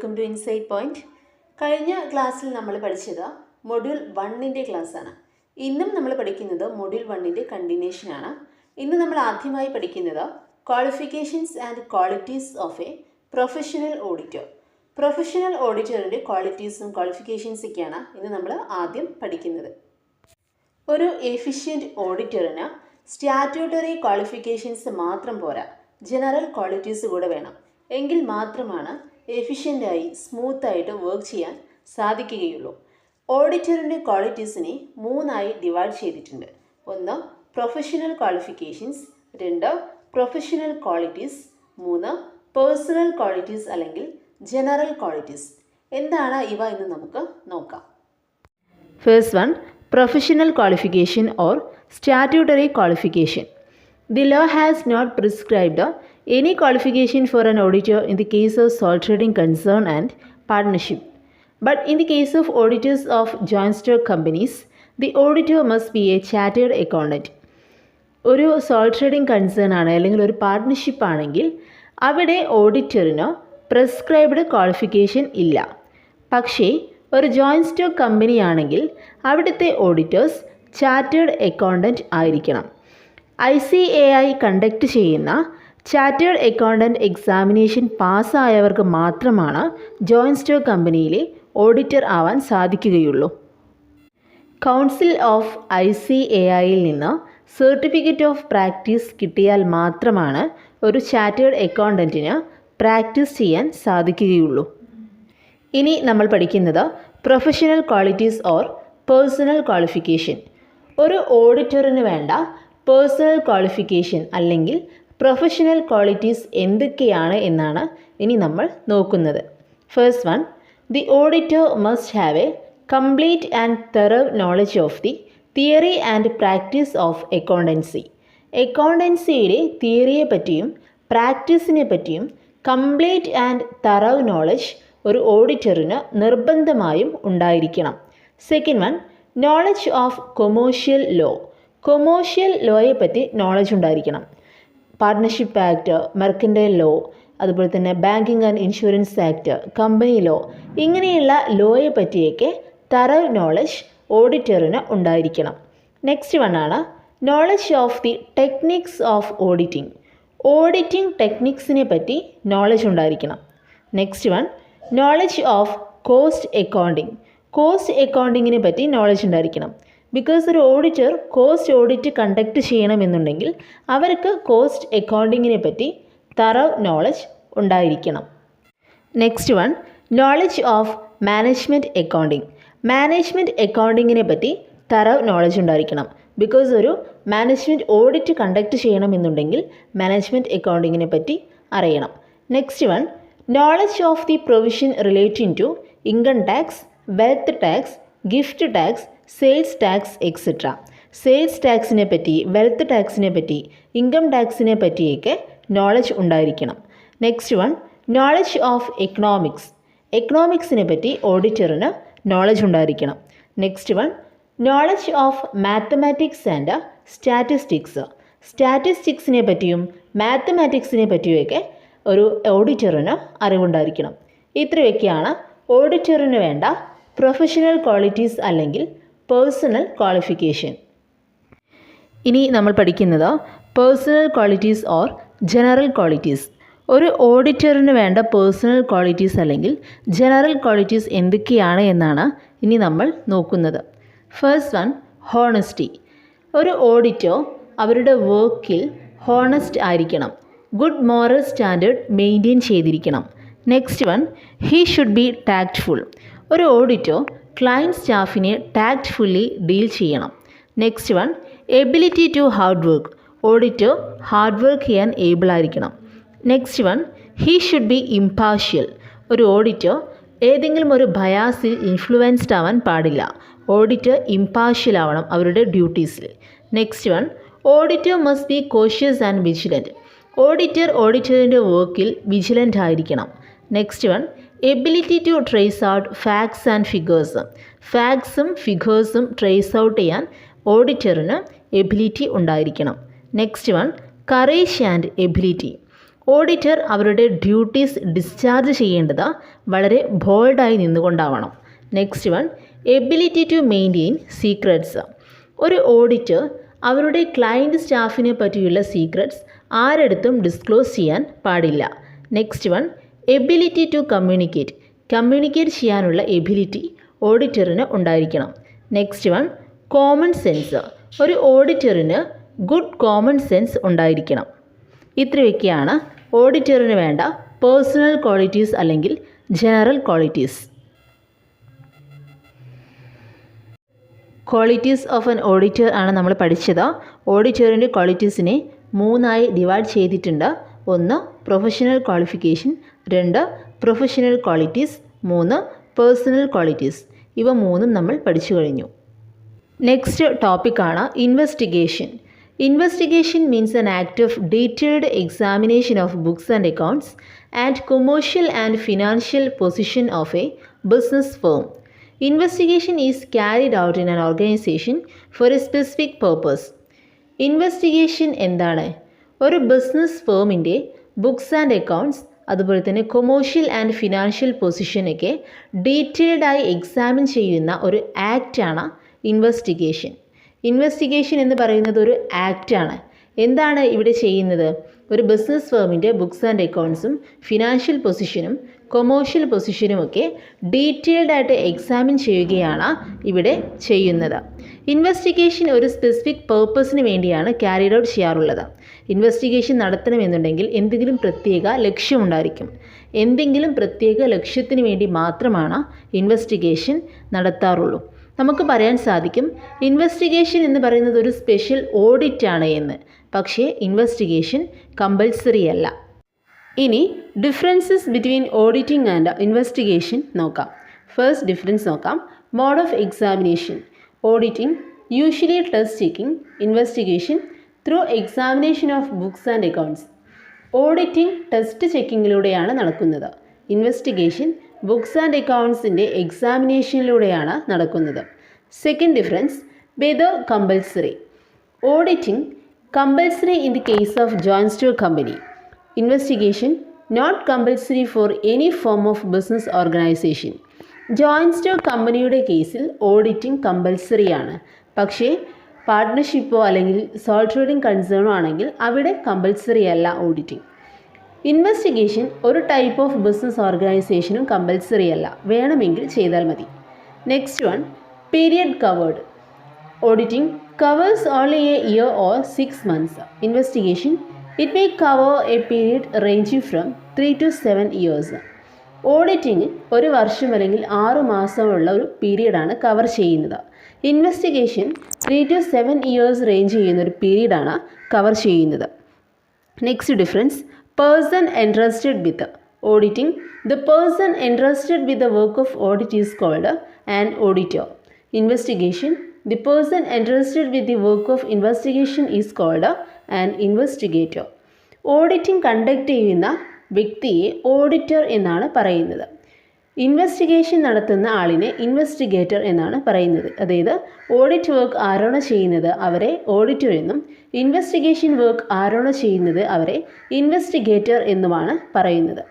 Welcome to insight point. കഴിഞ്ഞ ക്ലാസ്സിൽ നമ്മൾ പഠിച്ചത് മൊഡ്യൂൾ 1ൻ്റെ ക്ലാസ്സാണ്. ഇന്നും നമ്മൾ പഠിക്കുന്നത് മൊഡ്യൂൾ 1ൻ്റെ കണ്ടിന്യൂഷനാണ്. ഇന്ന് നമ്മൾ ആദ്യമായി പഠിക്കുന്നത് qualifications and qualities of a professional auditor. Professional ഓഡിറ്ററിൻ്റെ ക്വാളിറ്റീസും ക്വാളിഫിക്കേഷൻസൊക്കെയാണ് ഇന്ന് നമ്മൾ ആദ്യം പഠിക്കുന്നത്. ഒരു എഫിഷ്യൻറ്റ് ഓഡിറ്ററിന് സ്റ്റാറ്റ്യൂട്ടറി ക്വാളിഫിക്കേഷൻസ് മാത്രം പോരാ, ജനറൽ ക്വാളിറ്റീസ് കൂടെ വേണം. എങ്കിൽ മാത്രമാണ് എഫിഷ്യൻ്റായി സ്മൂത്തായിട്ട് വർക്ക് ചെയ്യാൻ സാധിക്കുകയുള്ളൂ. ഓഡിറ്ററിൻ്റെ ക്വാളിറ്റീസിനെ 3ആയി ഡിവൈഡ് ചെയ്തിട്ടുണ്ട്. 1 professional qualifications, 2 professional qualities, 3 personal qualities അല്ലെങ്കിൽ ജനറൽ ക്വാളിറ്റീസ്. എന്താണ് ഇവ എന്ന് നമുക്ക് നോക്കാം. First one, professional qualification or statutory qualification. The law has not prescribed any qualification for an auditor in the case of sole trading concern and partnership. But in the case of auditors of joint stock companies, the auditor must be a chartered accountant. ഒരു soul trading concern ആണ് അല്ലെങ്കിൽ ഒരു partnership ആണെങ്കിൽ അവിടെ ഓഡിറ്ററിന് prescribed qualification ഇല്ല. പക്ഷേ ഒരു joint stock company ആണെങ്കിൽ അവിടുത്തെ ഓഡിറ്റേഴ്സ് ചാർട്ടേഡ് അക്കൗണ്ടൻറ്റ് ആയിരിക്കണം. ICAI കണ്ടക്ട് ചെയ്യുന്ന ചാർട്ടേഡ് അക്കൗണ്ടൻറ്റ് എക്സാമിനേഷൻ പാസ്സായവർക്ക് മാത്രമാണ് ജോയിൻറ്റ് സ്റ്റോക്ക് കമ്പനിയിലെ ഓഡിറ്റർ ആവാൻ സാധിക്കുകയുള്ളൂ. കൗൺസിൽ ഓഫ് ICAIയിൽ നിന്ന് സർട്ടിഫിക്കറ്റ് ഓഫ് പ്രാക്ടീസ് കിട്ടിയാൽ മാത്രമാണ് ഒരു ചാർട്ടേഡ് അക്കൗണ്ടൻറ്റിന് പ്രാക്ടീസ് ചെയ്യാൻ സാധിക്കുകയുള്ളൂ. ഇനി നമ്മൾ പഠിക്കുന്നത് professional qualities or personal qualification. ഒരു ഓഡിറ്ററിന് വേണ്ട പേഴ്സണൽ ക്വാളിഫിക്കേഷൻ അല്ലെങ്കിൽ പ്രൊഫഷണൽ ക്വാളിറ്റീസ് എന്തൊക്കെയാണ് എന്നാണ് ഇനി നമ്മൾ നോക്കുന്നത്. First one, the auditor must have a complete and thorough knowledge of the theory and practice of accountancy. അക്കൗണ്ടൻസിയുടെ തിയറിയെ പറ്റിയും പ്രാക്ടീസിനെ പറ്റിയും കംപ്ലീറ്റ് ആൻഡ് തറവ് നോളജ് ഒരു ഓഡിറ്ററിന് നിർബന്ധമായും ഉണ്ടായിരിക്കണം. Second one, knowledge of commercial law. Commercial ലോയെ പറ്റി നോളജ് ഉണ്ടായിരിക്കണം. പാർട്ട്ണർഷിപ്പ് ആക്ട്, മെർക്കൻറ്റൈൽ ലോ, അതുപോലെ തന്നെ banking and insurance act, company law, ഇങ്ങനെയുള്ള ലോയെ പറ്റിയൊക്കെ തറവ് നോളജ് ഓഡിറ്ററിന് ഉണ്ടായിരിക്കണം. നെക്സ്റ്റ് വൺ ആണ് knowledge of the techniques of auditing. Auditing ടെക്നിക്സിനെ പറ്റി നോളജ് ഉണ്ടായിരിക്കണം. Next one, knowledge of cost accounting. Cost അക്കൗണ്ടിങ്ങിനെ പറ്റി നോളജ് ഉണ്ടായിരിക്കണം. ബിക്കോസ് ഒരു ഓഡിറ്റർ കോസ്റ്റ് ഓഡിറ്റ് കണ്ടക്ട് ചെയ്യണമെന്നുണ്ടെങ്കിൽ അവർക്ക് കോസ്റ്റ് അക്കൗണ്ടിങ്ങിനെ പറ്റി തറവ് നോളജ് ഉണ്ടായിരിക്കണം. Next one, knowledge of management accounting. Management അക്കൗണ്ടിങ്ങിനെ പറ്റി തറവ് നോളജ് ഉണ്ടായിരിക്കണം. ബിക്കോസ് ഒരു മാനേജ്മെൻറ്റ് ഓഡിറ്റ് കണ്ടക്ട് ചെയ്യണമെന്നുണ്ടെങ്കിൽ മാനേജ്മെൻറ്റ് അക്കൗണ്ടിങ്ങിനെ പറ്റി അറിയണം. Next one, knowledge of the provision relating to income tax, wealth tax, gift tax, sales tax etcetera. Sales ടാക്സിനെ പറ്റി, വെൽത്ത് ടാക്സിനെ പറ്റി, ഇൻകം ടാക്സിനെ പറ്റിയൊക്കെ നോളജ് ഉണ്ടായിരിക്കണം. Next one, knowledge of economics. എക്കണോമിക്സിനെ പറ്റി ഓഡിറ്ററിന് നോളജ് ഉണ്ടായിരിക്കണം. Next one, knowledge of mathematics and statistics. സ്റ്റാറ്റിസ്റ്റിക്സിനെ പറ്റിയും മാത്തമാറ്റിക്സിനെ പറ്റിയുമൊക്കെ ഒരു ഓഡിറ്ററിന് അറിവുണ്ടായിരിക്കണം. ഇത്രയൊക്കെയാണ് ഓഡിറ്ററിന് വേണ്ട പ്രൊഫഷണൽ ക്വാളിറ്റീസ് അല്ലെങ്കിൽ പേഴ്സണൽ ക്വാളിഫിക്കേഷൻ. ഇനി നമ്മൾ പഠിക്കുന്നത് personal qualities or general qualities. ഒരു ഓഡിറ്ററിന് വേണ്ട പേഴ്സണൽ ക്വാളിറ്റീസ് അല്ലെങ്കിൽ ജനറൽ ക്വാളിറ്റീസ് എന്തൊക്കെയാണ് എന്നാണ് ഇനി നമ്മൾ നോക്കുന്നത്. First one, honesty. ഒരു ഓഡിറ്റർ അവരുടെ വർക്കിൽ ഹോണസ്റ്റ് ആയിരിക്കണം. ഗുഡ് മോറൽ സ്റ്റാൻഡേർഡ് മെയിൻറ്റെയിൻ ചെയ്തിരിക്കണം. Next one, he should be tactful. ഒരു ഓഡിറ്റർ ക്ലയൻറ്റ് സ്റ്റാഫിനെ ടാക്റ്റ്ഫുള്ളി ഡീൽ ചെയ്യണം. Next one, ability to hard work. Auditor hard work ചെയ്യാൻ ഏബിൾ ആയിരിക്കണം. Next one, he should be impartial. ഒരു auditor ഏതെങ്കിലും ഒരു ബയാസിൽ influenced ആവാൻ പാടില്ല. ഓഡിറ്റർ ഇംപാർഷ്യൽ ആവണം അവരുടെ ഡ്യൂട്ടീസിൽ. Next one, auditor must be cautious and vigilant. ഓഡിറ്ററിൻ്റെ വർക്കിൽ വിജിലൻ്റ് ആയിരിക്കണം. Next one, ability to trace out facts and figures. ഫാക്ട്സും ഫിഗേഴ്സും ട്രേസ് ഔട്ട് ചെയ്യാൻ ഓഡിറ്ററിന് എബിലിറ്റി ഉണ്ടായിരിക്കണം. Next one, courage and ability. Auditor അവരുടെ ഡ്യൂട്ടീസ് ഡിസ്ചാർജ് ചെയ്യേണ്ടത് വളരെ ബോൾഡായി നിന്നുകൊണ്ടാവണം. Next one, ability to maintain secrets. ഒരു ഓഡിറ്റർ അവരുടെ ക്ലയൻറ്റ് സ്റ്റാഫിനെ പറ്റിയുള്ള സീക്രട്സ് ആരെടുത്തും ഡിസ്ക്ലോസ് ചെയ്യാൻ പാടില്ല. Next one, ability to communicate ചെയ്യാനുള്ള എബിലിറ്റി ഓഡിറ്ററിന് ഉണ്ടായിരിക്കണം. Next one, common sense. ഒരു ഓഡിറ്ററിന് ഗുഡ് കോമൺ സെൻസ് ഉണ്ടായിരിക്കണം. ഇത്രയൊക്കെയാണ് ഓഡിറ്ററിന് വേണ്ട പേഴ്സണൽ ക്വാളിറ്റീസ് അല്ലെങ്കിൽ general qualities. Qualities of an auditor ആണ് നമ്മൾ പഠിച്ചത്. ഓഡിറ്ററിൻ്റെ ക്വാളിറ്റീസിനെ 3ആയി ഡിവൈഡ് ചെയ്തിട്ടുണ്ട്. 1 professional qualification, 2 professional qualities, 3 personal qualities. ഇവ 3ഉം നമ്മൾ പഠിച്ചു കഴിഞ്ഞു. നെക്സ്റ്റ് ടോപ്പിക്കാണ് investigation. Investigation means an act of detailed examination of books and accounts and commercial and financial position of a business firm. Investigation is carried out in an organization for a specific purpose. Investigation എന്താണ്? ഒരു business ഫേമിൻ്റെ books and accounts അതുപോലെ തന്നെ commercial and financial പൊസിഷനൊക്കെ ഡീറ്റെയിൽഡായി examine ചെയ്യുന്ന ഒരു ആക്റ്റാണ് investigation. Investigation എന്ന് പറയുന്നത് ഒരു ആക്റ്റാണ്. എന്താണ് ഇവിടെ ചെയ്യുന്നത്? ഒരു ബിസിനസ് ഫേമിൻ്റെ ബുക്സ് ആൻഡ് അക്കൗണ്ട്സും ഫിനാൻഷ്യൽ പൊസിഷനും കൊമേഴ്ഷ്യൽ പൊസിഷനുമൊക്കെ ഡീറ്റെയിൽഡായിട്ട് എക്സാമിൻ ചെയ്യുകയാണ് ഇവിടെ ചെയ്യുന്നത്. ഇൻവെസ്റ്റിഗേഷൻ ഒരു സ്പെസിഫിക് പേർപ്പസിന് വേണ്ടിയാണ് ക്യാരിഡ് ഔട്ട് ചെയ്യാറുള്ളത്. ഇൻവെസ്റ്റിഗേഷൻ നടത്തണമെന്നുണ്ടെങ്കിൽ എന്തെങ്കിലും പ്രത്യേക ലക്ഷ്യമുണ്ടായിരിക്കും. എന്തെങ്കിലും പ്രത്യേക ലക്ഷ്യത്തിന് വേണ്ടി മാത്രമാണ് ഇൻവെസ്റ്റിഗേഷൻ നടത്താറുള്ളൂ. നമുക്ക് പറയാൻ സാധിക്കും ഇൻവെസ്റ്റിഗേഷൻ എന്ന് പറയുന്നത് ഒരു സ്പെഷ്യൽ ഓഡിറ്റാണ് എന്ന്. പക്ഷേ ഇൻവെസ്റ്റിഗേഷൻ കമ്പൽസറി അല്ല. ഇനി differences between auditing and investigation നോക്കാം. ഫസ്റ്റ് ഡിഫറൻസ് നോക്കാം. Mode of examination. Auditing usually test checking, investigation through examination of books and accounts. Auditing test ചെക്കിങ്ങിലൂടെയാണ് നടക്കുന്നത്. ഇൻവെസ്റ്റിഗേഷൻ ബുക്സ് ആൻഡ് അക്കൗണ്ട്സിൻ്റെ എക്സാമിനേഷനിലൂടെയാണ് നടക്കുന്നത്. Second difference, whether compulsory. Auditing compulsory in the case of joint stock company. Investigation not compulsory for any form of business organisation. Joint stock കമ്പനിയുടെ കേസിൽ auditing കമ്പൽസറിയാണ്. പക്ഷേ പാർട്ട്ണർഷിപ്പോ അല്ലെങ്കിൽ soul trading കൺസേണോ ആണെങ്കിൽ അവിടെ കമ്പൽസറി അല്ല ഓഡിറ്റിംഗ്. ഇൻവെസ്റ്റിഗേഷൻ ഒരു ടൈപ്പ് ഓഫ് ബിസിനസ് ഓർഗനൈസേഷനും compulsory അല്ല, വേണമെങ്കിൽ ചെയ്താൽ മതി. Next one, period covered. Auditing covers only A year or 6 months. Investigation it may cover A period ranging from 3 to 7 years. Auditing ഒരു വർഷം അല്ലെങ്കിൽ 6 മാസമുള്ള ഒരു പീരീഡാണ് കവർ ചെയ്യുന്നത്. ഇൻവെസ്റ്റിഗേഷൻ 3 to 7 years റേഞ്ച് ചെയ്യുന്ന ഒരു പീരീഡാണ് കവർ ചെയ്യുന്നത്. Next difference, person entrusted with auditing. The person entrusted with the work of audit is called an auditor. Investigation, the person entrusted with the work of investigation is called an investigator. Auditing conduct ചെയ്യുന്ന വ്യക്തിയെ auditor എന്നാണ് പറയുന്നത്. Investigation നടത്തുന്ന ആളിനെ investigator എന്നാണ് പറയുന്നത്. അതായത് audit work ആരാണോ ചെയ്യുന്നത് അവരെ ഓഡിറ്റർ എന്നും ഇൻവെസ്റ്റിഗേഷൻ വർക്ക് ആരാണോ ചെയ്യുന്നത് അവരെ ഇൻവെസ്റ്റിഗേറ്റർ എന്നുമാണ് പറയുന്നത്.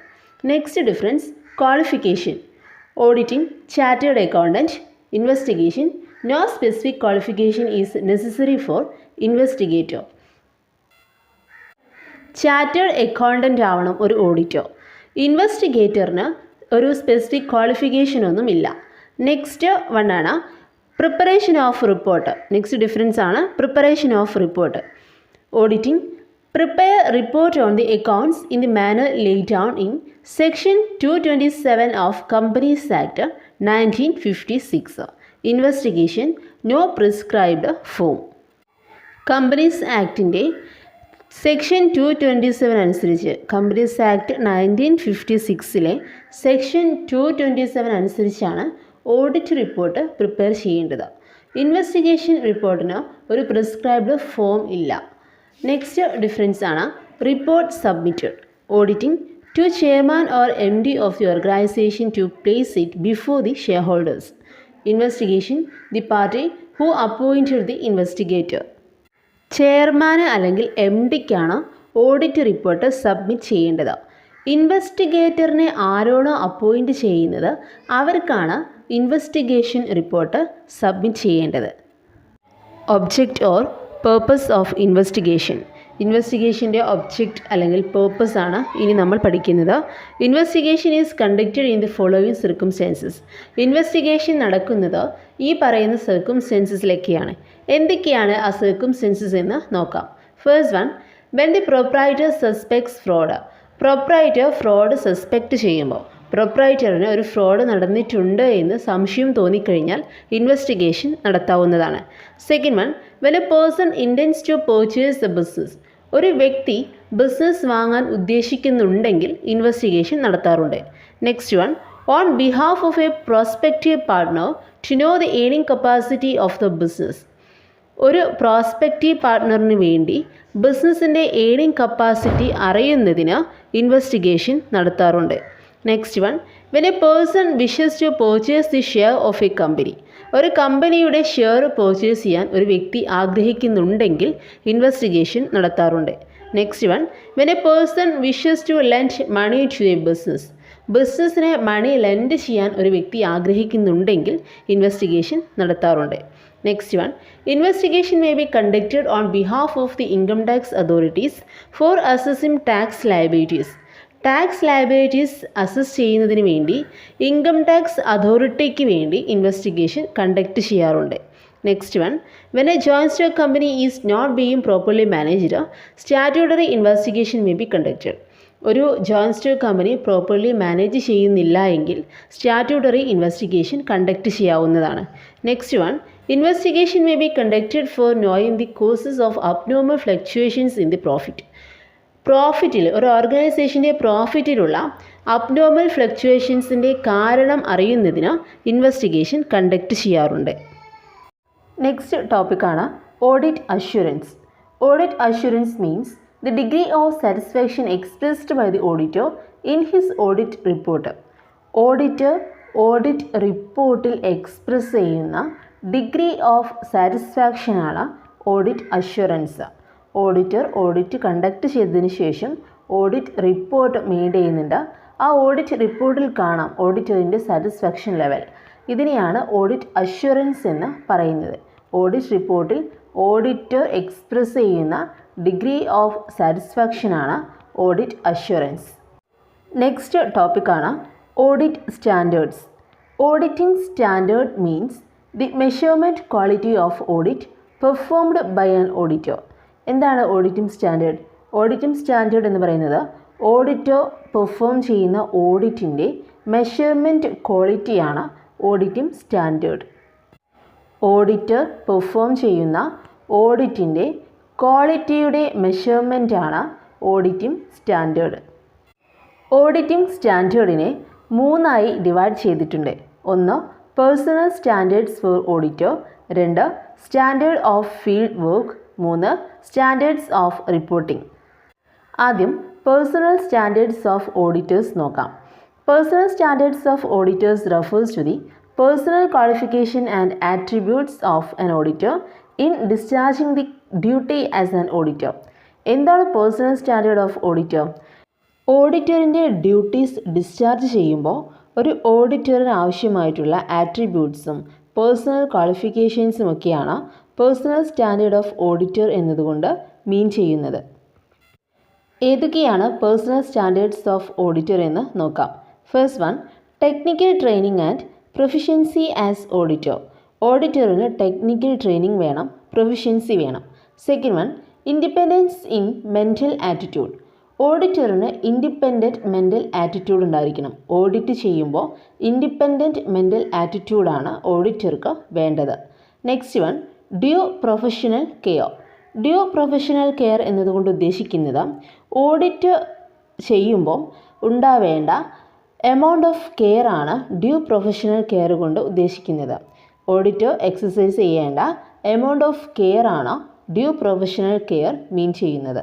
Next difference, qualification. Auditing chartered accountant. Investigation no specific qualification is necessary for investigator. Chartered accountant ആവണം ഒരു ഓഡിറ്റർ. ഇൻവെസ്റ്റിഗേറ്ററിന് ഒരു സ്പെസിഫിക് ക്വാളിഫിക്കേഷൻ ഒന്നുമില്ല. നെക്സ്റ്റ് വണ്ണാണ് preparation of report. Next difference ആണ് preparation of report. Auditing prepare report on the accounts in the manner laid down in section 227 of companies act 1956. Investigation no prescribed form. Companies ആക്ടിൻ്റെ section 227 അനുസരിച്ച് companies act 1956 section 227 അനുസരിച്ചാണ് audit report prepare ചെയ്യേണ്ടത്. Investigation റിപ്പോർട്ടിന് ഒരു prescribed form ഇല്ല. Next difference ആണ് report submitted. Auditing to chairman or MD of the organisation to place it before the shareholders. Investigation the party who appointed the investigator. ചെയർമാന് അല്ലെങ്കിൽ MDക്കാണ് audit report submit ചെയ്യേണ്ടത്. ഇൻവെസ്റ്റിഗേറ്ററിനെ ആരാണോ appoint ചെയ്യുന്നത് അവർക്കാണ് investigation report submit ചെയ്യേണ്ടത്. Object or purpose of investigation. ഇൻവെസ്റ്റിഗേഷൻ്റെ object അല്ലെങ്കിൽ പേർപ്പസ് ആണ് ഇനി നമ്മൾ പഠിക്കുന്നത്. Investigation is conducted in the following circumstances. Investigation നടക്കുന്നത് ഈ പറയുന്ന സർക്കംസ്റ്റൻസസിലൊക്കെയാണ്. എന്തൊക്കെയാണ് ആ സർക്കംസ്റ്റൻസസ് എന്ന് നോക്കാം. First one, when the proprietor suspects fraud. Proprietor fraud suspect ചെയ്യുമ്പോൾ, പ്രൊപ്രൈറ്ററിന് ഒരു ഫ്രോഡ് നടന്നിട്ടുണ്ട് എന്ന് സംശയം തോന്നിക്കഴിഞ്ഞാൽ ഇൻവെസ്റ്റിഗേഷൻ നടത്താവുന്നതാണ്. Second one, when a person intends to purchase the business. ഒരു വ്യക്തി ബിസിനസ് വാങ്ങാൻ ഉദ്ദേശിക്കുന്നുണ്ടെങ്കിൽ ഇൻവെസ്റ്റിഗേഷൻ നടത്താറുണ്ട്. Next one, on behalf of a prospective partner to know the earning capacity of the business. ഒരു പ്രോസ്പെക്റ്റീവ് പാർട്ട്ണറിന് വേണ്ടി ബിസിനസ്സിൻ്റെ ഏണിംഗ് കപ്പാസിറ്റി അറിയുന്നതിന് ഇൻവെസ്റ്റിഗേഷൻ നടത്താറുണ്ട്. Next one, when a person wishes to purchase the share of a company. ഒരു കമ്പനിയുടെ share purchase ചെയ്യാൻ ഒരു വ്യക്തി ആഗ്രഹിക്കുന്നുണ്ടെങ്കിൽ ഇൻവെസ്റ്റിഗേഷൻ നടത്താറുണ്ട്. Next one, when a person wishes to lend money to a business. ബിസിനസ്സിന് മണി ലെൻഡ് ചെയ്യാൻ ഒരു വ്യക്തി ആഗ്രഹിക്കുന്നുണ്ടെങ്കിൽ ഇൻവെസ്റ്റിഗേഷൻ നടത്താറുണ്ട്. Next one, investigation may be conducted on behalf of the income tax authorities for assessing tax liabilities. Tax liabilities assess ചെയ്യുന്നതിന് വേണ്ടി income tax അതോറിറ്റിക്ക് വേണ്ടി ഇൻവെസ്റ്റിഗേഷൻ കണ്ടക്ട് ചെയ്യാറുണ്ട്. Next one, when a joint stock company is not being properly managed statutory investigation may be conducted. ഒരു joint stock company properly manage ചെയ്യുന്നില്ല എങ്കിൽ statutory investigation conduct ചെയ്യാവുന്നതാണ്. Next one, investigation may be conducted for knowing the causes of abnormal fluctuations in the profit. പ്രോഫിറ്റിൽ, ഒരു ഓർഗനൈസേഷൻ്റെ പ്രോഫിറ്റിലുള്ള abnormal ഫ്ലക്ച്വേഷൻസിൻ്റെ കാരണം അറിയുന്നതിന് ഇൻവെസ്റ്റിഗേഷൻ കണ്ടക്ട് ചെയ്യാറുണ്ട്. നെക്സ്റ്റ് ടോപ്പിക്കാണ് audit assurance. Audit assurance means the degree of satisfaction expressed by the auditor in his audit report. Auditor audit റിപ്പോർട്ടിൽ എക്സ്പ്രസ് ചെയ്യുന്ന ഡിഗ്രി ഓഫ് സാറ്റിസ്ഫാക്ഷനാണ് audit assurance. Auditor audit conduct ചെയ്തതിന് ശേഷം ഓഡിറ്റ് റിപ്പോർട്ട് മെയിൻ ചെയ്യുന്നുണ്ട്. ആ audit റിപ്പോർട്ടിൽ കാണാം ഓഡിറ്ററിൻ്റെ സാറ്റിസ്ഫാക്ഷൻ ലെവൽ. ഇതിനെയാണ് ഓഡിറ്റ് അഷ്വറൻസ് എന്ന് പറയുന്നത്. ഓഡിറ്റ് റിപ്പോർട്ടിൽ ഓഡിറ്റർ എക്സ്പ്രസ് ചെയ്യുന്ന ഡിഗ്രി ഓഫ് സാറ്റിസ്ഫാക്ഷനാണ് ഓഡിറ്റ് അഷ്വറൻസ്. നെക്സ്റ്റ് ടോപ്പിക്കാണ് audit standards. Auditing standard means the measurement quality of audit performed by an auditor. എന്താണ് ഓഡിറ്റിംഗ് സ്റ്റാൻഡേർഡ്? ഓഡിറ്റിംഗ് സ്റ്റാൻഡേർഡ് എന്ന് പറയുന്നത് ഓഡിറ്റർ പെർഫോം ചെയ്യുന്ന ഓഡിറ്റിൻ്റെ മെഷർമെൻറ്റ് ക്വാളിറ്റിയാണ് ഓഡിറ്റിംഗ് സ്റ്റാൻഡേർഡ്. ഓഡിറ്റർ പെർഫോം ചെയ്യുന്ന ഓഡിറ്റിൻ്റെ ക്വാളിറ്റിയുടെ മെഷർമെൻറ്റാണ് ഓഡിറ്റിംഗ് സ്റ്റാൻഡേർഡ്. ഓഡിറ്റിംഗ് സ്റ്റാൻഡേർഡിനെ മൂന്നായി ഡിവൈഡ് ചെയ്തിട്ടുണ്ട്. ഒന്ന്, പേഴ്സണൽ സ്റ്റാൻഡേർഡ്സ് ഫോർ ഓഡിറ്റർ. രണ്ട്, സ്റ്റാൻഡേർഡ് ഓഫ് ഫീൽഡ് വർക്ക്. മൂന്ന്, സ്റ്റാൻഡേർഡ്സ് ഓഫ് റിപ്പോർട്ടിംഗ്. ആദ്യം പേഴ്സണൽ സ്റ്റാൻഡേർഡ്സ് ഓഫ് ഓഡിറ്റേഴ്സ് നോക്കാം. Personal standards of auditors refers to the personal qualification and attributes of an auditor in discharging the duty as an auditor. എന്താണ് personal standard of auditor? ഓഡിറ്ററിൻ്റെ duties discharge ചെയ്യുമ്പോൾ ഒരു ഓഡിറ്ററിന് ആവശ്യമായിട്ടുള്ള ആട്രിബ്യൂട്ട്സും personal ക്വാളിഫിക്കേഷൻസും ഒക്കെയാണ് personal standard of auditor എന്നതുകൊണ്ട് മീൻ ചെയ്യുന്നത്. ഏതൊക്കെയാണ് personal standards of auditor എന്ന് നോക്കാം. First one, technical training and proficiency as auditor. ഓഡിറ്ററിന് ടെക്നിക്കൽ ട്രെയിനിങ് വേണം, പ്രൊഫിഷ്യൻസി വേണം. Second one, independence in mental attitude. ഓഡിറ്ററിന് ഇൻഡിപെൻഡൻറ്റ് മെൻ്റൽ ആറ്റിറ്റ്യൂഡ് ഉണ്ടായിരിക്കണം. ഓഡിറ്റ് ചെയ്യുമ്പോൾ ഇൻഡിപെൻഡൻറ്റ് മെൻ്റൽ ആറ്റിറ്റ്യൂഡാണ് ഓഡിറ്റർക്ക് വേണ്ടത്. Next one, due professional care. Due professional care എന്നതുകൊണ്ട് ഉദ്ദേശിക്കുന്നത് ഓഡിറ്റ് ചെയ്യുമ്പോൾ ഉണ്ടാവേണ്ട എമൗണ്ട് ഓഫ് കെയർ ആണ് ഡ്യൂ പ്രൊഫഷണൽ കെയർ കൊണ്ട് ഉദ്ദേശിക്കുന്നത്. ഓഡിറ്റർ എക്സസൈസ് ചെയ്യേണ്ട എമൗണ്ട് ഓഫ് കെയർ ആണ് ഡ്യൂ പ്രൊഫഷണൽ കെയർ മീൻ ചെയ്യുന്നത്.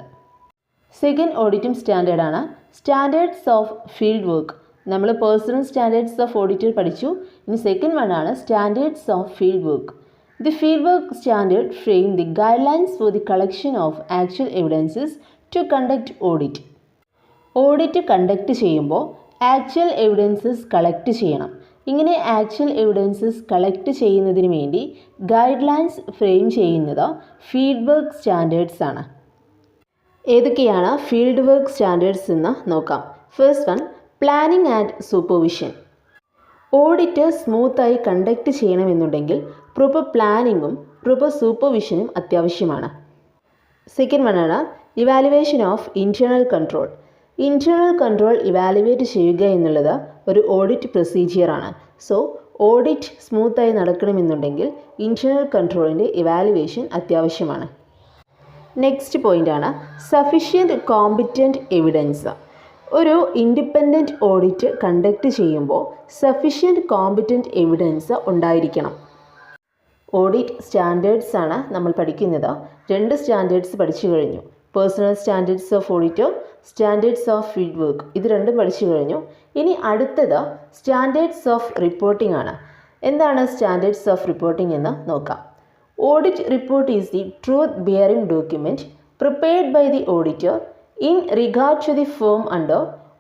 സെക്കൻഡ് ഓഡിറ്റിംഗ് സ്റ്റാൻഡേർഡാണ് സ്റ്റാൻഡേർഡ്സ് ഓഫ് ഫീൽഡ് വർക്ക്. നമ്മൾ പേഴ്സണൽ സ്റ്റാൻഡേർഡ്സ് ഓഫ് ഓഡിറ്റർ പഠിച്ചു. ഇനി സെക്കൻഡ് വൺ ആണ് standards of field work. The fieldwork standard frame the guidelines for the collection of actual evidences to conduct audit. Audit conduct ചെയ്യുമ്പോൾ actual evidences collect ചെയ്യണം. ഇങ്ങനെ actual evidences collect ചെയ്യുന്നതിന് വേണ്ടി guidelines frame ചെയ്യുന്നത് field work standards ആണ്. ഏതൊക്കെയാണ് field work standards എന്ന് നോക്കാം. First one, planning and supervision. Audit സ്മൂത്തായി കണ്ടക്ട് ചെയ്യണമെന്നുണ്ടെങ്കിൽ പ്രോപ്പർ പ്ലാനിങ്ങും പ്രോപ്പർ സൂപ്പർവിഷനും അത്യാവശ്യമാണ്. സെക്കൻഡ് വൺ ആണ് evaluation of internal control. Internal control evaluate ചെയ്യുക എന്നുള്ളത് ഒരു ഓഡിറ്റ് പ്രൊസീജിയറാണ്. സോ ഓഡിറ്റ് സ്മൂത്തായി നടക്കണമെന്നുണ്ടെങ്കിൽ ഇൻറ്റേർണൽ കൺട്രോളിൻ്റെ ഇവാലുവേഷൻ അത്യാവശ്യമാണ്. നെക്സ്റ്റ് പോയിൻ്റാണ് സഫിഷ്യൻറ്റ് കോമ്പിറ്റൻറ്റ് എവിഡൻസ്. ഒരു ഇൻഡിപെൻഡൻറ്റ് ഓഡിറ്റ് കണ്ടക്ട് ചെയ്യുമ്പോൾ സഫിഷ്യൻറ്റ് കോമ്പിറ്റൻറ്റ് എവിഡൻസ് ഉണ്ടായിരിക്കണം. ഓഡിറ്റ് സ്റ്റാൻഡേർഡ്സ് ആണ് നമ്മൾ പഠിക്കുന്നത്. 2 സ്റ്റാൻഡേർഡ്സ് പഠിച്ചു കഴിഞ്ഞു. Personal standards of audit, standards of field work, ഇത് രണ്ടും പഠിച്ചു കഴിഞ്ഞു. ഇനി അടുത്തത് സ്റ്റാൻഡേർഡ്സ് ഓഫ് റിപ്പോർട്ടിംഗ് ആണ്. എന്താണ് സ്റ്റാൻഡേർഡ്സ് ഓഫ് റിപ്പോർട്ടിംഗ് എന്ന് നോക്കാം. Audit report is the truth bearing document prepared by the auditor in regard to the firm under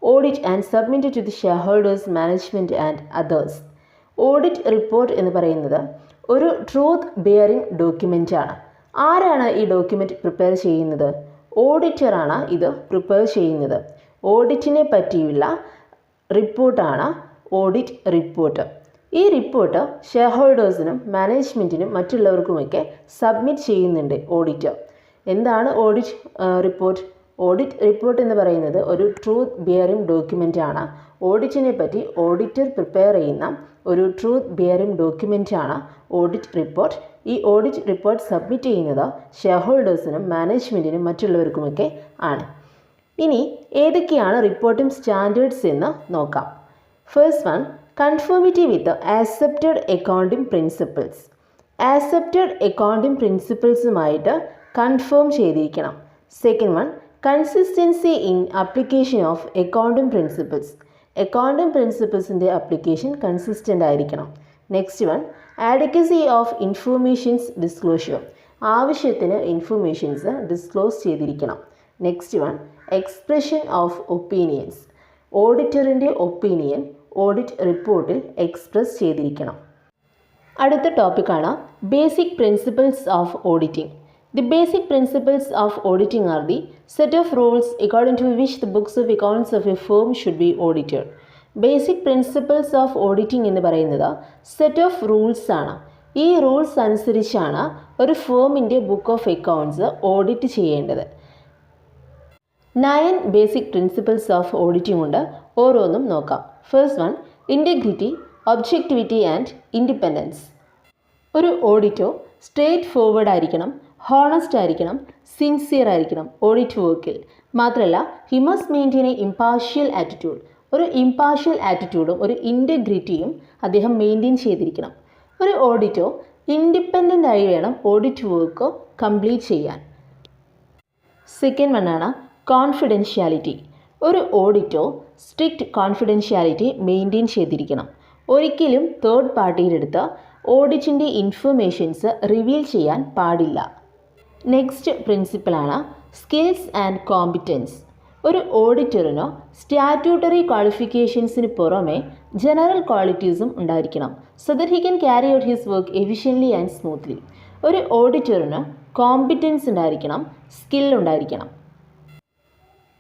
audit and submitted to the shareholders, management and others. Audit report എന്ന് പറയുന്നത് ഒരു truth bearing document ആണ്. ആരാണ് ഈ document prepare ചെയ്യുന്നത്? ഓഡിറ്ററാണ് ഇത് prepare ചെയ്യുന്നത്. ഓഡിറ്റിനെ പറ്റിയുള്ള റിപ്പോർട്ടാണ് ഓഡിറ്റ് റിപ്പോർട്ട്. ഈ റിപ്പോർട്ട് ഷെയർ ഹോൾഡേഴ്സിനും മാനേജ്മെൻറ്റിനും മറ്റുള്ളവർക്കുമൊക്കെ സബ്മിറ്റ് ചെയ്യുന്നുണ്ട് ഓഡിറ്റർ. എന്താണ് ഓഡിറ്റ് റിപ്പോർട്ട്? ഓഡിറ്റ് റിപ്പോർട്ട് എന്ന് പറയുന്നത് ഒരു ട്രൂത്ത് ബിയറിംഗ് ഡോക്യുമെൻ്റ് ആണ്. ഓഡിറ്റിനെ പറ്റി ഓഡിറ്റർ പ്രിപ്പയർ ചെയ്യുന്ന ഒരു ട്രൂത്ത് ബിയറിംഗ് ഡോക്യുമെൻ്റ് ആണ് ഓഡിറ്റ് റിപ്പോർട്ട്. ഈ ഓഡിറ്റ് റിപ്പോർട്ട് സബ്മിറ്റ് ചെയ്യുന്നത് ഷെയർ ഹോൾഡേഴ്സിനും മാനേജ്മെൻറ്റിനും മറ്റുള്ളവർക്കുമൊക്കെ ആണ്. ഇനി ഏതൊക്കെയാണ് റിപ്പോർട്ടിംഗ് സ്റ്റാൻഡേർഡ്സ് എന്ന് നോക്കാം. First one, conformity with accepted accounting principles. Accepted accounting പ്രിൻസിപ്പിൾസുമായിട്ട് കൺഫേം ചെയ്തിരിക്കണം. Second one, consistency in application of accounting principles. Accounting പ്രിൻസിപ്പിൾസിൻ്റെ അപ്ലിക്കേഷൻ കൺസിസ്റ്റൻ്റ് ആയിരിക്കണം. Next one, adequacy of informations disclosure. ആവശ്യത്തിന് ഇൻഫർമേഷൻസ് ഡിസ്ക്ലോസ് ചെയ്തിരിക്കണം. Next one, expression of opinions. ഓഡിറ്ററിൻ്റെ opinion audit റിപ്പോർട്ടിൽ express ചെയ്തിരിക്കണം. അടുത്ത ടോപ്പിക്കാണ് basic principles of auditing. The basic principles of auditing are the set of rules according to which the books of accounts of a firm should be audited. Basic principles of auditing എന്ന് പറയുന്നത് set of rules ആണ്. ഈ rules അനുസരിച്ചാണ് ഒരു ഫേമിൻ്റെ book of accounts audit ചെയ്യേണ്ടത്. 9 basic principles of auditing ഉണ്ട്. ഓരോന്നും നോക്കാം. First one, integrity, objectivity and independence. ഒരു ഓഡിറ്റോ സ്ട്രേറ്റ് ഫോർവേഡ് ആയിരിക്കണം, ഹോണസ്റ്റ് ആയിരിക്കണം, സിൻസിയർ ആയിരിക്കണം ഓഡിറ്റ് വർക്കിൽ. മാത്രമല്ല he must maintain A impartial attitude. ഒരു ഇമ്പാർഷ്യൽ ആറ്റിറ്റ്യൂഡും ഒരു ഇൻറ്റഗ്രിറ്റിയും അദ്ദേഹം മെയിൻറ്റെയിൻ ചെയ്തിരിക്കണം. ഒരു ഓഡിറ്റോ ഇൻഡിപെൻഡൻ്റ് ആയി വേണം ഓഡിറ്റ് വർക്ക് കംപ്ലീറ്റ് ചെയ്യാൻ. സെക്കൻഡ് വണ്ണാണ് കോൺഫിഡൻഷ്യാലിറ്റി. ഒരു ഓഡിറ്റോ സ്ട്രിക്റ്റ് കോൺഫിഡൻഷ്യാലിറ്റി മെയിൻറ്റെയിൻ ചെയ്തിരിക്കണം. ഒരിക്കലും തേർഡ് പാർട്ടിയുടെ അടുത്ത് ഓഡിറ്റിൻ്റെ ഇൻഫർമേഷൻസ് റിവീൽ ചെയ്യാൻ പാടില്ല. നെക്സ്റ്റ് പ്രിൻസിപ്പിളാണ് സ്കിൽസ് ആൻഡ് കോമ്പിറ്റൻസ്. ഒരു ഓഡിറ്ററിനോ സ്റ്റാറ്റ്യൂട്ടറി ക്വാളിഫിക്കേഷൻസിന് പുറമെ ജനറൽ ക്വാളിറ്റീസും ഉണ്ടായിരിക്കണം. So that he can carry out his work efficiently and smoothly. ഒരു ഓഡിറ്ററിന് കോമ്പിറ്റൻസ് ഉണ്ടായിരിക്കണം, സ്കിൽ ഉണ്ടായിരിക്കണം.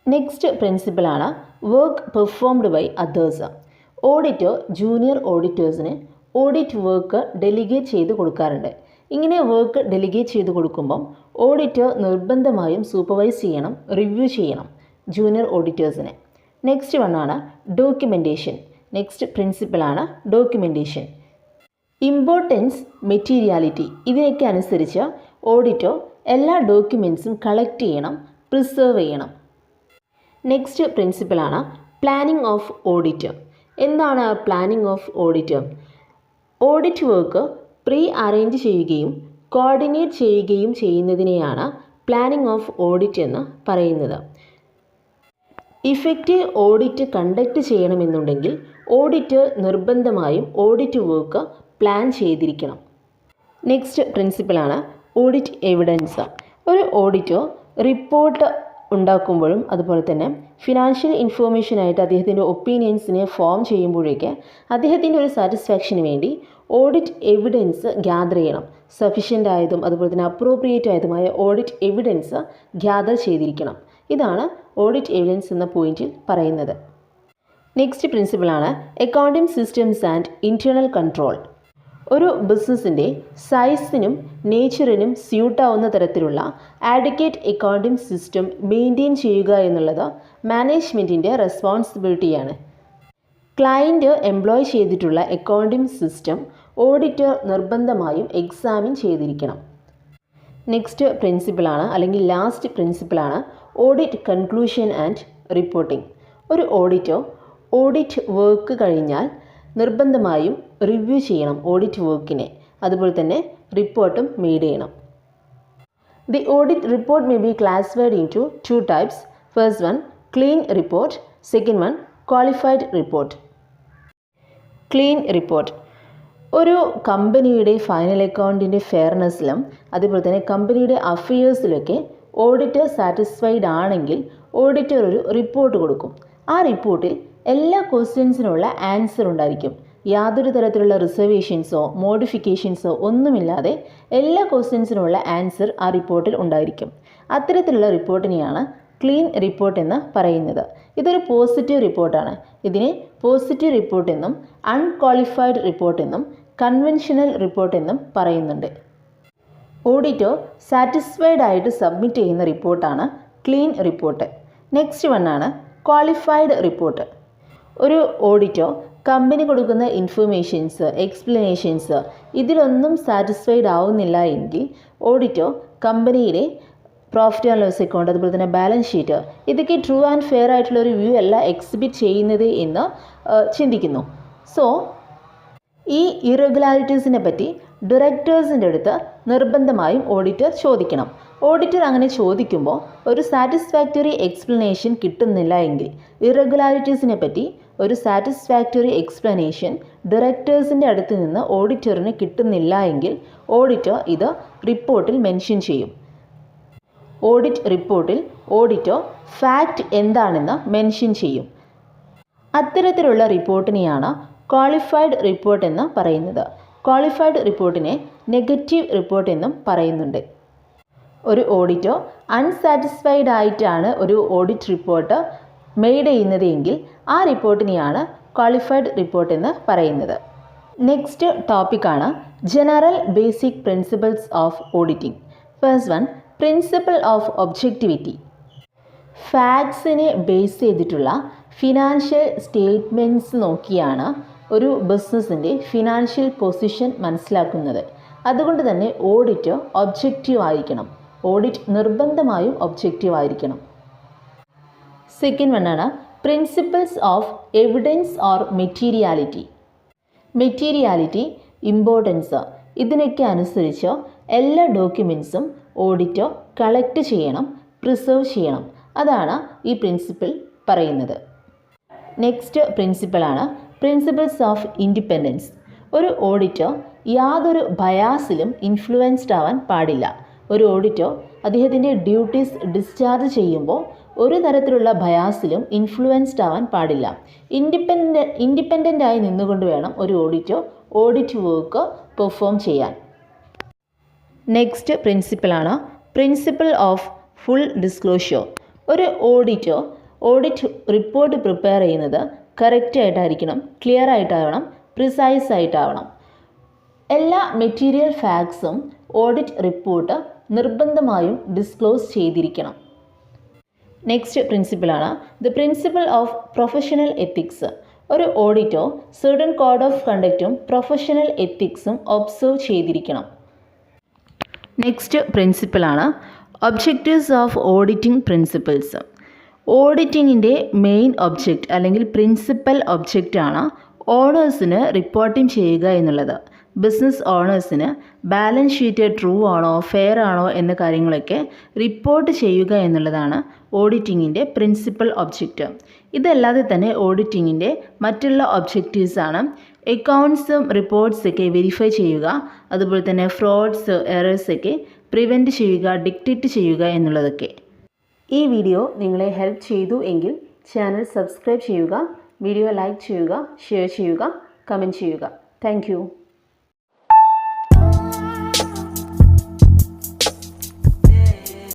നെക്സ്റ്റ് പ്രിൻസിപ്പിളാണ് work performed by others. Auditor junior ഓഡിറ്റേഴ്സിന് ഓഡിറ്റ് വർക്ക് ഡെലിഗേറ്റ് ചെയ്ത് കൊടുക്കാറുണ്ട്. ഇങ്ങനെ വർക്ക് ഡെലിഗേറ്റ് ചെയ്ത് കൊടുക്കുമ്പം ഓഡിറ്റർ നിർബന്ധമായും സൂപ്പർവൈസ് ചെയ്യണം, റിവ്യൂ ചെയ്യണം ജൂനിയർ ഓഡിറ്റേഴ്സിനെ. നെക്സ്റ്റ് വണ്ണാണ് ഡോക്യുമെൻറ്റേഷൻ. നെക്സ്റ്റ് പ്രിൻസിപ്പിളാണ് ഡോക്യുമെൻറ്റേഷൻ. ഇമ്പോർട്ടൻസ്, മെറ്റീരിയാലിറ്റി ഇതിനൊക്കെ അനുസരിച്ച് ഓഡിറ്റർ എല്ലാ ഡോക്യുമെൻറ്റ്സും കളക്ട് ചെയ്യണം, പ്രിസർവ് ചെയ്യണം. നെക്സ്റ്റ് പ്രിൻസിപ്പിളാണ് പ്ലാനിംഗ് ഓഫ് ഓഡിറ്റ്. എന്താണ് planning of audit? Audit work prearrange ചെയ്യുകയും കോർഡിനേറ്റ് ചെയ്യുകയും ചെയ്യുന്നതിനെയാണ് പ്ലാനിംഗ് ഓഫ് ഓഡിറ്റ് എന്ന് പറയുന്നത്. ഇഫക്റ്റീവ് ഓഡിറ്റ് കണ്ടക്ട് ചെയ്യണമെന്നുണ്ടെങ്കിൽ ഓഡിറ്റർ നിർബന്ധമായും ഓഡിറ്റ് വർക്ക് പ്ലാൻ ചെയ്തിരിക്കണം. നെക്സ്റ്റ് പ്രിൻസിപ്പിളാണ് ഓഡിറ്റ് എവിഡൻസ്. ഒരു ഓഡിറ്റർ റിപ്പോർട്ട് ഉണ്ടാക്കുമ്പോഴും അതുപോലെ തന്നെ ഫിനാൻഷ്യൽ ഇൻഫോർമേഷനായിട്ട് അദ്ദേഹത്തിൻ്റെ ഒപ്പീനിയൻസിനെ ഫോം ചെയ്യുമ്പോഴേക്ക് അദ്ദേഹത്തിൻ്റെ ഒരു സാറ്റിസ്ഫാക്ഷന് വേണ്ടി ഓഡിറ്റ് എവിഡൻസ് ഗ്യാദർ ചെയ്യണം. സഫിഷ്യൻ്റ് ആയതും അതുപോലെ തന്നെ അപ്രോപ്രിയേറ്റ് ആയതുമായ ഓഡിറ്റ് എവിഡൻസ് ഗ്യാദർ ചെയ്തിരിക്കണം. ഇതാണ് ഓഡിറ്റ് എവിഡൻസ് എന്ന പോയിന്റിൽ പറയുന്നത്. നെക്സ്റ്റ് പ്രിൻസിപ്പിളാണ് accounting systems and internal control. ഒരു ബിസിനസ്സിൻ്റെ സൈസിനും നേച്ചറിനും സ്യൂട്ടാവുന്ന തരത്തിലുള്ള ആഡിക്വേറ്റ് അക്കൗണ്ടിംഗ് സിസ്റ്റം മെയിൻറ്റെയിൻ ചെയ്യുക എന്നുള്ളത് മാനേജ്മെൻറ്റിൻ്റെ റെസ്പോൺസിബിലിറ്റിയാണ്. ക്ലയൻറ്റ് എംപ്ലോയ് ചെയ്തിട്ടുള്ള അക്കൗണ്ടിംഗ് സിസ്റ്റം ഓഡിറ്റർ നിർബന്ധമായും എക്സാമിൻ ചെയ്തിരിക്കണം. നെക്സ്റ്റ് പ്രിൻസിപ്പിളാണ് അല്ലെങ്കിൽ ലാസ്റ്റ് പ്രിൻസിപ്പിളാണ് ഓഡിറ്റ് കൺക്ലൂഷൻ ആൻഡ് റിപ്പോർട്ടിംഗ്. ഒരു ഓഡിറ്റർ ഓഡിറ്റ് വർക്ക് കഴിഞ്ഞാൽ നിർബന്ധമായും റിവ്യൂ ചെയ്യണം ഓഡിറ്റ് വർക്കിനെ. അതുപോലെ തന്നെ റിപ്പോർട്ടും മെയ്ഡ് ചെയ്യണം. The audit report may be classified into 2 types. First one clean report, second one qualified report. Clean report ഒരു കമ്പനിയുടെ ഫൈനൽ അക്കൗണ്ടിൻ്റെ ഫെയർനെസ്സിലും അതുപോലെ തന്നെ കമ്പനിയുടെ അഫയേഴ്സിലൊക്കെ ഓഡിറ്റർ സാറ്റിസ്ഫൈഡ് ആണെങ്കിൽ ഓഡിറ്റർ ഒരു റിപ്പോർട്ട് കൊടുക്കും. ആ റിപ്പോർട്ടിൽ എല്ലാ ക്വസ്റ്റ്യൻസിനുള്ള ആൻസർ ഉണ്ടായിരിക്കും. യാതൊരു തരത്തിലുള്ള റിസർവേഷൻസോ മോഡിഫിക്കേഷൻസോ ഒന്നുമില്ലാതെ എല്ലാ ക്വസ്റ്റ്യൻസിനുള്ള ആൻസർ ആ റിപ്പോർട്ടിൽ ഉണ്ടായിരിക്കും. അത്തരത്തിലുള്ള റിപ്പോർട്ടിനെയാണ് ക്ലീൻ റിപ്പോർട്ട് എന്ന് പറയുന്നത്. ഇതൊരു പോസിറ്റീവ് റിപ്പോർട്ടാണ്. ഇതിനെ പോസിറ്റീവ് റിപ്പോർട്ട് എന്നും അൺക്വാളിഫൈഡ് റിപ്പോർട്ട് എന്നും കൺവെൻഷണൽ റിപ്പോർട്ട് എന്നും പറയുന്നുണ്ട്. ഓഡിറ്റർ സാറ്റിസ്ഫൈഡ് ആയിട്ട് സബ്മിറ്റ് ചെയ്യുന്ന റിപ്പോർട്ടാണ് ക്ലീൻ റിപ്പോർട്ട്. നെക്സ്റ്റ് വണ്ണാണ് ക്വാളിഫൈഡ് റിപ്പോർട്ട്. ഒരു ഓഡിറ്റർ കമ്പനി കൊടുക്കുന്ന ഇൻഫർമേഷൻസ് എക്സ്പ്ലനേഷൻസ് ഇതിലൊന്നും സാറ്റിസ്ഫൈഡ് ആവുന്നില്ല എങ്കിൽ ഓഡിറ്റർ കമ്പനിയുടെ പ്രോഫിറ്റ് ആൻഡ് ലോസ് അക്കൗണ്ട് അതുപോലെ തന്നെ ബാലൻസ് ഷീറ്റ് ഇതൊക്കെ ട്രൂ ആൻഡ് ഫെയർ ആയിട്ടുള്ള ഒരു വ്യൂ അല്ല എക്സിബിറ്റ് ചെയ്യുന്നത് എന്ന് ചിന്തിക്കുന്നു. സോ ഈ ഇറഗുലാരിറ്റീസിനെ പറ്റി ഡയറക്ടേഴ്സിൻ്റെ അടുത്ത് നിർബന്ധമായും ഓഡിറ്റർ ചോദിക്കണം. ഓഡിറ്റർ അങ്ങനെ ചോദിക്കുമ്പോൾ ഒരു സാറ്റിസ്ഫാക്ടറി എക്സ്പ്ലനേഷൻ കിട്ടുന്നില്ല എങ്കിൽ ഇറഗുലാരിറ്റീസിനെ പറ്റി ഒരു സാറ്റിസ്ഫാക്ടറി എക്സ്പ്ലനേഷൻ ഡയറക്ടേഴ്സിൻ്റെ അടുത്ത് നിന്ന് ഓഡിറ്ററിന് കിട്ടുന്നില്ല എങ്കിൽ ഓഡിറ്റർ ഇത് റിപ്പോർട്ടിൽ മെൻഷൻ ചെയ്യും. ഓഡിറ്റ് റിപ്പോർട്ടിൽ ഓഡിറ്റർ ഫാക്റ്റ് എന്താണെന്ന് മെൻഷൻ ചെയ്യും. അത്തരത്തിലുള്ള റിപ്പോർട്ടിനെയാണ് ക്വാളിഫൈഡ് റിപ്പോർട്ട് എന്ന് പറയുന്നത്. ക്വാളിഫൈഡ് റിപ്പോർട്ടിനെ നെഗറ്റീവ് റിപ്പോർട്ട് എന്നും പറയുന്നുണ്ട്. ഒരു ഓഡിറ്റർ അൺസാറ്റിസ്ഫൈഡ് ആയിട്ടാണ് ഒരു ഓഡിറ്റ് റിപ്പോർട്ട് മെയ്ഡ് ചെയ്യുന്നത് എങ്കിൽ ആ റിപ്പോർട്ടിനെയാണ് ക്വാളിഫൈഡ് റിപ്പോർട്ട് എന്ന് പറയുന്നത്. നെക്സ്റ്റ് ടോപ്പിക്കാണ് general basic principles of auditing. First one principle of objectivity. ഫാക്ട്സിനെ ബേസ് ചെയ്തിട്ടുള്ള ഫിനാൻഷ്യൽ സ്റ്റേറ്റ്മെൻറ്റ്സ് നോക്കിയാണ് ഒരു ബിസിനസ്സിൻ്റെ ഫിനാൻഷ്യൽ പൊസിഷൻ മനസ്സിലാക്കുന്നത്. അതുകൊണ്ട് തന്നെ ഓഡിറ്റർ ഒബ്ജക്റ്റീവ് ആയിരിക്കണം. ഓഡിറ്റ് നിർബന്ധമായും ഒബ്ജക്റ്റീവ് ആയിരിക്കണം. സെക്കൻഡ് വണ്ണാണ് principles of evidence or materiality. Materiality, importance ഇതിനൊക്കെ അനുസരിച്ച് എല്ലാ ഡോക്യുമെൻറ്റ്സും ഓഡിറ്റർ കളക്ട് ചെയ്യണം, പ്രിസർവ് ചെയ്യണം. അതാണ് ഈ പ്രിൻസിപ്പിൾ പറയുന്നത്. നെക്സ്റ്റ് പ്രിൻസിപ്പിളാണ് പ്രിൻസിപ്പിൾസ് ഓഫ് ഇൻഡിപെൻഡൻസ്. ഒരു ഓഡിറ്റർ യാതൊരു ബയാസിലും ഇൻഫ്ലുവൻസ്ഡ് ആവാൻ പാടില്ല. ഒരു ഓഡിറ്റർ അദ്ദേഹത്തിൻ്റെ ഡ്യൂട്ടീസ് ഡിസ്ചാർജ് ചെയ്യുമ്പോൾ ഒരു തരത്തിലുള്ള ബയാസിലും ഇൻഫ്ലുവൻസ്ഡ് ആവാൻ പാടില്ല. ഇൻഡിപെൻഡൻ്റ് ആയി നിന്നുകൊണ്ട് വേണം ഒരു ഓഡിറ്റർ ഓഡിറ്റ് വർക്ക് പെർഫോം ചെയ്യാൻ. നെക്സ്റ്റ് പ്രിൻസിപ്പിളാണ് പ്രിൻസിപ്പിൾ ഓഫ് ഫുൾ ഡിസ്ക്ലോഷർ. ഒരു ഓഡിറ്റർ ഓഡിറ്റ് റിപ്പോർട്ട് പ്രിപ്പയർ ചെയ്യുന്നത് കറക്റ്റായിട്ടായിരിക്കണം, ക്ലിയർ ആയിട്ടാവണം, പ്രിസൈസ് ആയിട്ടാവണം. എല്ലാ മെറ്റീരിയൽ ഫാക്ട്സും ഓഡിറ്റ് റിപ്പോർട്ട് നിർബന്ധമായും ഡിസ്ക്ലോസ് ചെയ്തിരിക്കണം. നെക്സ്റ്റ് പ്രിൻസിപ്പിളാണ് the principle of professional ethics. ഒരു ഓഡിറ്റർ സർട്ടൻ കോഡ് ഓഫ് കണ്ടക്റ്റും പ്രൊഫഷണൽ എത്തിക്സും ഒബ്സർവ് ചെയ്തിരിക്കണം. നെക്സ്റ്റ് പ്രിൻസിപ്പിളാണ് ഒബ്ജക്റ്റീവ്സ് ഓഫ് ഓഡിറ്റിംഗ് പ്രിൻസിപ്പിൾസ്. ഓഡിറ്റിങ്ങിൻ്റെ മെയിൻ ഒബ്ജക്റ്റ് അല്ലെങ്കിൽ പ്രിൻസിപ്പൽ ഒബ്ജക്റ്റാണ് ഓണേഴ്സിന് റിപ്പോർട്ടിംഗ് ചെയ്യുക എന്നുള്ളത്. ബിസിനസ് ഓണേഴ്സിന് ബാലൻസ് ഷീറ്റ് ട്രൂ ആണോ ഫെയർ ആണോ എന്ന കാര്യങ്ങളൊക്കെ റിപ്പോർട്ട് ചെയ്യുക എന്നുള്ളതാണ് ഓഡിറ്റിങ്ങിൻ്റെ പ്രിൻസിപ്പൽ ഒബ്ജക്റ്റ്. ഇതല്ലാതെ തന്നെ ഓഡിറ്റിങ്ങിൻ്റെ മറ്റുള്ള ഒബ്ജക്റ്റീവ്സാണ് അക്കൗണ്ട്സും റിപ്പോർട്ട്സൊക്കെ വെരിഫൈ ചെയ്യുക, അതുപോലെ തന്നെ ഫ്രോഡ്സ് എറേഴ്സൊക്കെ പ്രിവെൻറ്റ് ചെയ്യുക, ഡിക്റ്റേറ്റ് ചെയ്യുക എന്നുള്ളതൊക്കെ. ഈ വീഡിയോ നിങ്ങളെ ഹെൽപ്പ് ചെയ്തു എങ്കിൽ ചാനൽ സബ്സ്ക്രൈബ് ചെയ്യുക, വീഡിയോ ലൈക്ക് ചെയ്യുക, ഷെയർ ചെയ്യുക, കമൻറ്റ് ചെയ്യുക. താങ്ക്